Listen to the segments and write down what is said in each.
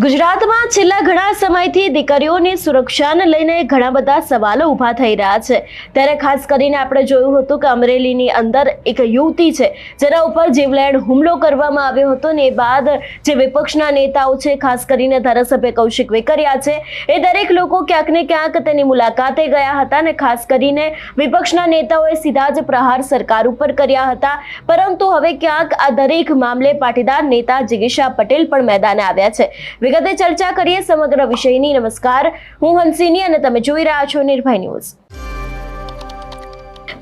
ગુજરાતમાં છેલ્લા ઘણા સમયથી દીકરીઓની સુરક્ષાને લઈને ઘણા બધા સવાલો ઊભા થઈ રહ્યા છે। ત્યારે ખાસ કરીને આપણે જોયું હતું કે અમરેલીની અંદર એક યુવતી છે જેના ઉપર જીવલેણ હુમલો કરવામાં આવ્યો હતો ને એ બાદ જે વિપક્ષના નેતાઓ છે, ખાસ કરીને ધારાસભ્ય કૌશિક વેકરિયા છે, એ દરેક લોકો ક્યાંક ને ક્યાંક તેની મુલાકાતે ગયા હતા ને ખાસ કરીને વિપક્ષના નેતાઓએ સીધા જ પ્રહાર સરકાર ઉપર કર્યા હતા। પરંતુ હવે ક્યાંક આ દરેક મામલે પાટીદાર નેતા જિગીશા પટેલ પણ મેદાને આવ્યા છે। વિગતે ચર્ચા કરીએ સમગ્ર વિષયની। નમસ્કાર, હું હંસિની અને તમે જોઈ રહ્યા છો નિર્ભય ન્યૂઝ।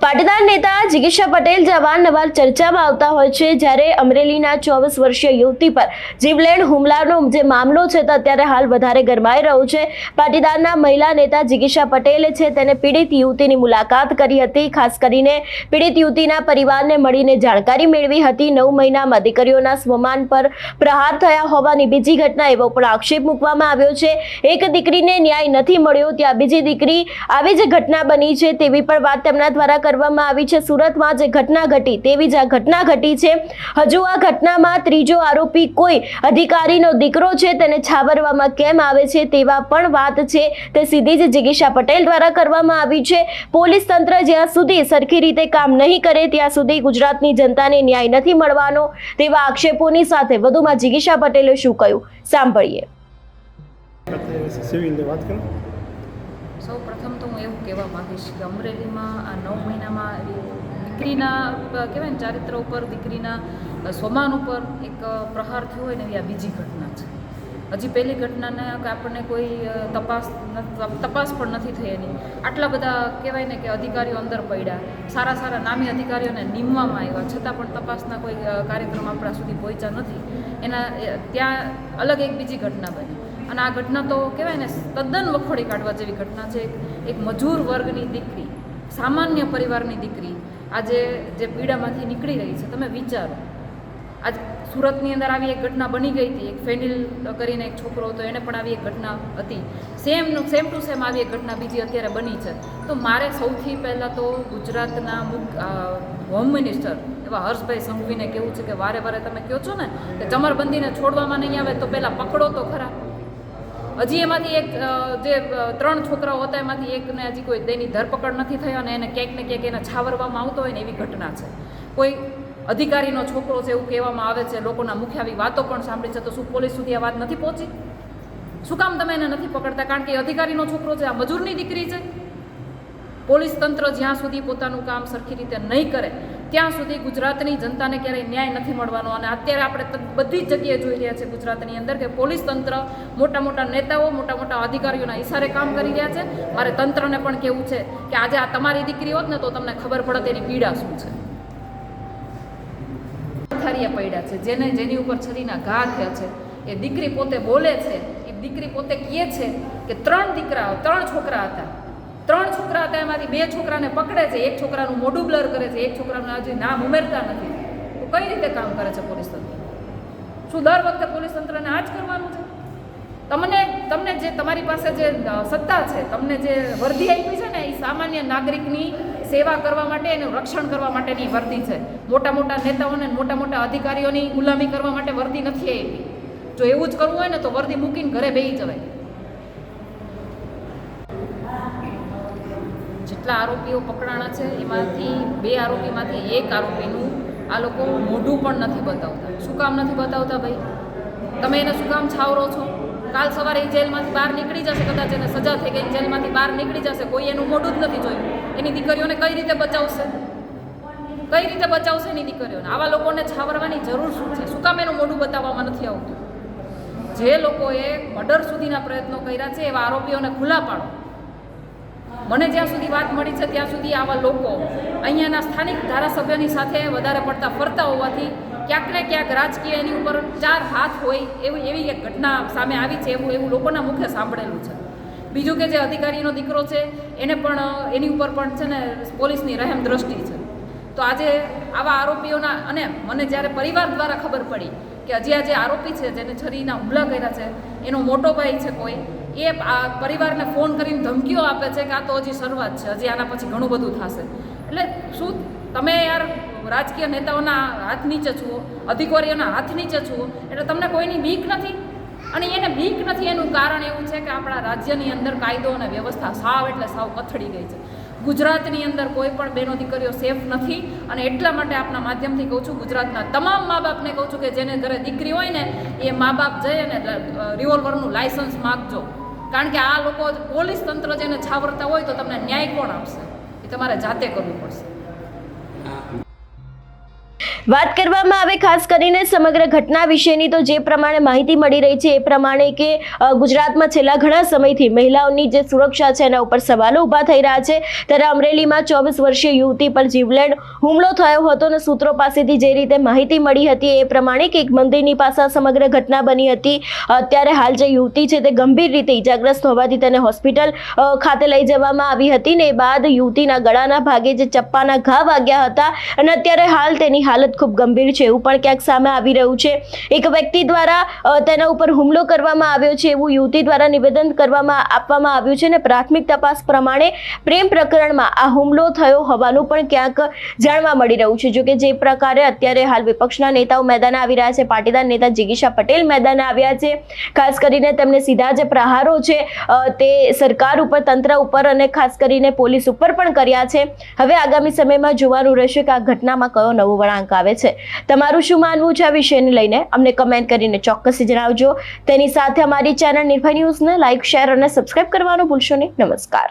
પાટીદાર નેતા જિગીશા પટેલ જે અવારનવાર ચર્ચામાં આવતા હોય છે, જ્યારે અમરેલીના 24 વર્ષીય યુવતી પર જીવલેણ હુમલાનો જે મામલો છે તે અત્યારે હાલ વધારે ગરમાઈ રહ્યો છે। પાટીદારના મહિલા નેતા જિગીશા પટેલે છે તેને પીડિત યુવતીની મુલાકાત કરી હતી। ખાસ કરીને પીડિત યુવતીના પરિવારને મળીને જાણકારી મેળવી હતી। 9 મહિનામાં દીકરીઓના સ્વમાન પર પ્રહાર થયા હોવાની બીજી ઘટના એવો પણ આક્ષેપ મૂકવામાં આવ્યો છે। એક દીકરીને ન્યાય નથી મળ્યો, ત્યાં બીજી દીકરી આવી જ ઘટના બની છે તેવી પણ વાત તેમના દ્વારા કરવામાં આવી છે। સુરતમાં જે ઘટના ઘટી તેવી જ આ ઘટના ઘટી છે। હજુ આ ઘટનામાં ત્રીજો આરોપી કોઈ અધિકારીનો દીકરો છે તેને છાવરવામાં કેમ આવે છે તેવા પણ વાત છે તે સીધી જ જિગીશા પટેલ દ્વારા કરવામાં આવી છે। પોલીસ તંત્ર જ્યાં સુધી સરખી રીતે કામ નહીં કરે ત્યાં સુધી ગુજરાતની જનતાને ન્યાય નથી મળવાનો તેવા આક્ષેપોની સાથે વધુમાં જિગીશા પટેલે શું કહ્યું, સાંભળીએ। સૌ પ્રથમ તો હું એવું કહેવા માગીશ કે અમરેલીમાં આ 9 મહિનામાં દીકરીના કહેવાય ને ચારિત્ર ઉપર, દીકરીના સ્વમાન ઉપર એક પ્રહાર થયો હોય ને એવી આ બીજી ઘટના છે। હજી પહેલી ઘટનાને આપણને કોઈ તપાસ પણ નથી થઈ એની। આટલા બધા કહેવાય ને કે અધિકારીઓ અંદર પડ્યા, સારા સારા નામી અધિકારીઓને નીમવામાં આવ્યા, છતાં પણ તપાસના કોઈ કાર્યક્રમ આપણા સુધી પહોંચ્યા નથી। એના ત્યાં અલગ એક બીજી ઘટના બની અને આ ઘટના તો કહેવાય ને તદ્દન વખોડી કાઢવા જેવી ઘટના છે। એક મજૂર વર્ગની દીકરી, સામાન્ય પરિવારની દીકરી આજે જે પીડામાંથી નીકળી રહી છે, તમે વિચારો। આજ સુરતની અંદર આવી એક ઘટના બની ગઈ હતી। એક ફેનિલ કરીને એક છોકરો હતો, એને પણ આવી એક ઘટના હતી। સેમ ટુ સેમ આવી એક ઘટના બીજી અત્યારે બની છે। તો મારે સૌથી પહેલાં તો ગુજરાતના હોમ મિનિસ્ટર એવા હર્ષભાઈ સંઘવીને કહેવું છે કે વારે વારે તમે કહો છો ને કે ચમરબંધીને છોડવામાં નહીં આવે તો પહેલાં પકડો તો ખરા। હજી એમાંથી એક જે 3 છોકરાઓ હતા એમાંથી એકને હજી કોઈ તેની ધરપકડ નથી થઈ અને એને ક્યાંક ને ક્યાંક એને છાવરવામાં આવતો હોય ને એવી ઘટના છે। કોઈ અધિકારીનો છોકરો છે એવું કહેવામાં આવે છે, લોકોના મુખ્ય આવી વાતો પણ સાંભળી છે। તો શું પોલીસ સુધી આ વાત નથી પહોંચી? શું કામ તમે એને નથી પકડતા? કારણ કે અધિકારીનો છોકરો છે, આ મજૂરની દીકરી છે। પોલીસ તંત્ર જ્યાં સુધી પોતાનું કામ સરખી રીતે નહીં કરે ત્યાં સુધી ગુજરાતની જનતાને ક્યારેય ન્યાય નથી મળવાનો। અને અત્યારે આપણે બધી જ જગ્યાએ જોઈ રહ્યા છે ગુજરાતની અંદર કે પોલીસ તંત્ર મોટા મોટા નેતાઓ, મોટા મોટા અધિકારીઓના ઇશારે કામ કરી રહ્યા છે। મારે તંત્રને પણ કહેવું છે કે આજે આ તમારી દીકરી હોત ને તો તમને ખબર પડત એની પીડા શું છે। પથારીયા પડ્યા છે, જેની ઉપર છરીના ઘા થયા છે, એ દીકરી પોતે બોલે છે, એ દીકરી પોતે કહે છે કે 3 છોકરા હતા, 3 છોકરા હતા, એમાંથી 2 છોકરાને પકડે છે, એક છોકરાનું મોઢું બ્લર કરે છે, એક છોકરાનું હજી નામ ઉમેરતા નથી। તો કઈ રીતે કામ કરે છે પોલીસ તંત્ર? શું દર વખતે પોલીસ તંત્રને આ જ કરવાનું છે? તમને જે તમારી પાસે જે સત્તા છે, તમને જે વર્દી આપી છે ને એ સામાન્ય નાગરિકની સેવા કરવા માટે, એનું રક્ષણ કરવા માટેની વર્દી છે। મોટા મોટા નેતાઓને, મોટા મોટા અધિકારીઓની ગુલામી કરવા માટે વર્દી નથી આપી। જો એવું જ કરવું હોય ને તો વર્દી મૂકીને ઘરે બેસી જવાય। જેટલા આરોપીઓ પકડાણા છે એમાંથી 2 આરોપીમાંથી 1 આરોપીનું આ લોકો મોઢું પણ નથી બતાવતા। શું કામ નથી બતાવતા ભાઈ? તમે એને શું કામ છાવરો છો? કાલ સવારે એ જેલમાંથી બહાર નીકળી જશે, કદાચ એને સજા થઈ ગઈ, જેલમાંથી બહાર નીકળી જશે, કોઈ એનું મોઢું જ નથી જોયું। એની દીકરીઓને કઈ રીતે બચાવશે? કઈ રીતે બચાવશે એની દીકરીઓને? આવા લોકોને છાવરવાની જરૂર શું છે? શું કામ એનું મોઢું બતાવવામાં નથી આવતું? જે લોકોએ મર્ડર સુધીના પ્રયત્નો કર્યા છે એવા આરોપીઓને ખુલ્લા પાડો। મને જ્યાં સુધી વાત મળી છે ત્યાં સુધી આવા લોકો અહીંયાના સ્થાનિક ધારાસભ્યની સાથે વધારે પડતા ફરતા હોવાથી ક્યાંક ને ક્યાંક રાજકીય એની ઉપર 4 હાથ હોય એવી એક ઘટના સામે આવી છે, એવું લોકોના મુખે સાંભળેલું છે। બીજું કે જે અધિકારીનો દીકરો છે એને પણ એની ઉપર પણ છે ને પોલીસની રહેમ દ્રષ્ટિ છે। તો આજે આવા આરોપીઓના, અને મને જ્યારે પરિવાર દ્વારા ખબર પડી કે હજી આ જે આરોપી છે જેને છરીના હુમલા કર્યા છે એનો મોટો ભાઈ છે કોઈ, એ આ પરિવારને ફોન કરીને ધમકીઓ આપે છે કે આ તો હજી શરૂઆત છે, હજી આના પછી ઘણું બધું થશે। એટલે શું તમે યાર રાજકીય નેતાઓના હાથ નીચે છુઓ, અધિકારીઓના હાથ નીચે છુઓ, એટલે તમને કોઈની બીક નથી? અને એને બીક નથી, એનું કારણ એવું છે કે આપણા રાજ્યની અંદર કાયદો અને વ્યવસ્થા સાવ એટલે સાવ કથળી ગઈ છે. ગુજરાતની અંદર કોઈ પણ બહેનો દીકરીઓ સેફ નથી. અને એટલા માટે આપના માધ્યમથી કહું છું, ગુજરાતના તમામ મા બાપને કહું છું કે જેને ઘરે દીકરી હોય ને એ મા બાપ જઈ અને રિવોલ્વરનું લાયસન્સ માગજો. કારણ કે આ લોકો પોલીસ તંત્ર જેને છાવરતા હોય તો તમને ન્યાય કોણ આપશે? એ તમારે જાતે કરવું પડશે. વાત કરવામાં આવે ખાસ કરીને સમગ્ર ઘટના વિશેની, તો જે પ્રમાણે માહિતી મળી રહી છે એ પ્રમાણે કે ગુજરાતમાં છેલ્લા ઘણા સમયથી મહિલાઓની જે સુરક્ષા છે એના ઉપર સવાલો ઊભા થઈ રહ્યા છે. ત્યારે અમરેલીમાં 24 વર્ષીય યુવતી પર જીવલેણ હુમલો થયો હતો અને સૂત્રો પાસેથી જે રીતે માહિતી મળી હતી એ પ્રમાણે કે એક મંદિરની પાસે સમગ્ર ઘટના બની હતી. અત્યારે હાલ જે યુવતી છે તે ગંભીર રીતે ઇજાગ્રસ્ત હોવાથી તેને હોસ્પિટલ ખાતે લઈ જવામાં આવી હતી ને એ બાદ યુવતીના ગળાના ભાગે જે ચપ્પાના ઘા વાગ્યા હતા અને અત્યારે હાલ તેની હાલત ખૂબ ગંભીર છે એવું પણ ક્યાંક સામે આવી રહ્યું છે. એક વ્યક્તિ દ્વારા તેના ઉપર હુમલો કરવામાં આવ્યો છે એવું યુવતી દ્વારા નિવેદન આપવામાં આવ્યું છે અને પ્રાથમિક તપાસ પ્રમાણે પ્રેમ પ્રકરણમાં આ હુમલો થયો હોવાનું પણ ક્યાંક જાણવા મળી રહ્યું છે. જો કે જે પ્રકારે અત્યારે હાલ વિપક્ષના નેતાઓ મેદાને આવી રહ્યા છે, પાટીદાર નેતા જિગીશા પટેલ મેદાને આવ્યા છે, ખાસ કરીને તેમને સીધા જે પ્રહારો છે તે સરકાર ઉપર, તંત્ર ઉપર અને ખાસ કરીને પોલીસ ઉપર પણ કર્યા છે. હવે આગામી સમયમાં જોવાનું રહેશે કે આ ઘટનામાં કયો નવો વળાંક આવે છે. તમારું શું માનવું છે આ વિષયને લઈને અમને કમેન્ટ કરીને ચોક્કસ જણાવજો. તેની સાથે અમારી ચેનલ નિર્ભય ન્યૂઝને લાઇક, શેર અને સબસ્ક્રાઇબ કરવાનું ભૂલશો નહીં. નમસ્કાર.